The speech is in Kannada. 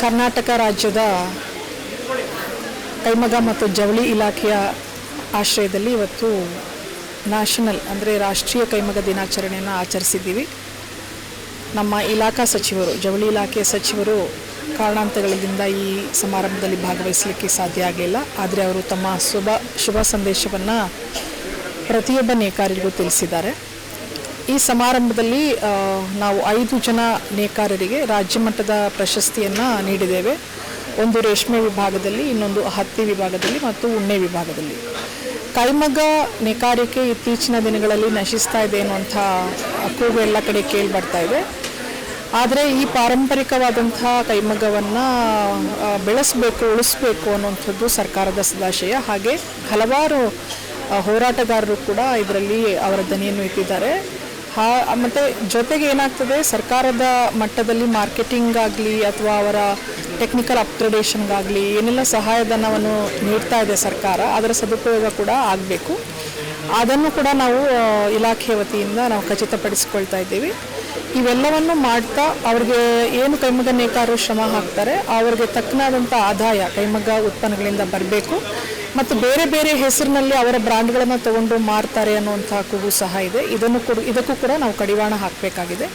ಕರ್ನಾಟಕ ರಾಜ್ಯದ ಕೈಮಗ್ಗ ಮತ್ತು ಜವಳಿ ಇಲಾಖೆಯ ಆಶ್ರಯದಲ್ಲಿ ಇವತ್ತು ನ್ಯಾಷನಲ್ ಅಂದರೆ ರಾಷ್ಟ್ರೀಯ ಕೈಮಗ್ಗ ದಿನಾಚರಣೆಯನ್ನು ಆಚರಿಸಿದ್ದೀವಿ. ನಮ್ಮ ಇಲಾಖಾ ಸಚಿವರು, ಜವಳಿ ಇಲಾಖೆಯ ಸಚಿವರು ಕಾರಣಾಂತರಗಳಿಂದ ಈ ಸಮಾರಂಭದಲ್ಲಿ ಭಾಗವಹಿಸಲಿಕ್ಕೆ ಸಾಧ್ಯ ಆಗಲಿಲ್ಲ. ಆದರೆ ಅವರು ತಮ್ಮ ಶುಭ ಸಂದೇಶವನ್ನು ಪ್ರತಿಯೊಬ್ಬ ನೇಕಾರರಿಗೂ ತಿಳಿಸಿದ್ದಾರೆ. ಈ ಸಮಾರಂಭದಲ್ಲಿ ನಾವು 5 ಜನ ನೇಕಾರರಿಗೆ ರಾಜ್ಯ ಮಟ್ಟದ ಪ್ರಶಸ್ತಿಯನ್ನು ನೀಡಿದ್ದೇವೆ. ಒಂದು ರೇಷ್ಮೆ ವಿಭಾಗದಲ್ಲಿ, ಇನ್ನೊಂದು ಹತ್ತಿ ವಿಭಾಗದಲ್ಲಿ ಮತ್ತು ಉಣ್ಣೆ ವಿಭಾಗದಲ್ಲಿ. ಕೈಮಗ್ಗ ನೇಕಾರಿಕೆ ಇತ್ತೀಚಿನ ದಿನಗಳಲ್ಲಿ ನಶಿಸ್ತಾ ಇದೆ ಅನ್ನುವಂಥ ಕೂಗು ಎಲ್ಲ ಕಡೆ ಕೇಳಿ ಬರ್ತಾ ಇದೆ. ಆದರೆ ಈ ಪಾರಂಪರಿಕವಾದಂಥ ಕೈಮಗ್ಗವನ್ನು ಬೆಳೆಸಬೇಕು, ಉಳಿಸಬೇಕು ಅನ್ನುವಂಥದ್ದು ಸರ್ಕಾರದ ಸದಾಶಯ. ಹಾಗೆ ಹಲವಾರು ಹೋರಾಟಗಾರರು ಕೂಡ ಇದರಲ್ಲಿ ಅವರ ದನಿಯನ್ನು ಎತ್ತಿದ್ದಾರೆ. ಮತ್ತು ಜೊತೆಗೆ ಏನಾಗ್ತದೆ, ಸರ್ಕಾರದ ಮಟ್ಟದಲ್ಲಿ ಮಾರ್ಕೆಟಿಂಗ್ ಆಗಲಿ ಅಥವಾ ಅವರ ಟೆಕ್ನಿಕಲ್ ಅಪ್ಗ್ರೇಡೇಷನ್ಗಾಗಲಿ ಏನೆಲ್ಲ ಸಹಾಯಧನವನ್ನು ನೀಡ್ತಾ ಇದೆ ಸರ್ಕಾರ, ಅದರ ಸದುಪಯೋಗ ಕೂಡ ಆಗಬೇಕು. ಅದನ್ನು ಕೂಡ ನಾವು ಇಲಾಖೆಯ ವತಿಯಿಂದ ನಾವು ಖಚಿತಪಡಿಸಿಕೊಳ್ತಾ ಇದ್ದೀವಿ. ಇವೆಲ್ಲವನ್ನು ಮಾಡ್ತಾ ಅವ್ರಿಗೆ ಏನು ಕೈಮಗ್ಗ ನೇಕಾರರು ಶ್ರಮ ಹಾಕ್ತಾರೆ ಅವ್ರಿಗೆ ತಕ್ಕನಾದಂಥ ಆದಾಯ ಕೈಮಗ್ಗ ಉತ್ಪನ್ನಗಳಿಂದ ಬರಬೇಕು. ಮತ್ತು ಬೇರೆ ಬೇರೆ ಹೆಸರಿನಲ್ಲಿ ಅವರ ಬ್ರ್ಯಾಂಡ್ಗಳನ್ನು ತಗೊಂಡು ಮಾರ್ತಾರೆ ಅನ್ನುವಂಥ ಕೂಗು ಸಹ ಇದೆ. ಇದಕ್ಕೂ ಕೂಡ ನಾವು ಕಡಿವಾಣ ಹಾಕಬೇಕಾಗಿದೆ.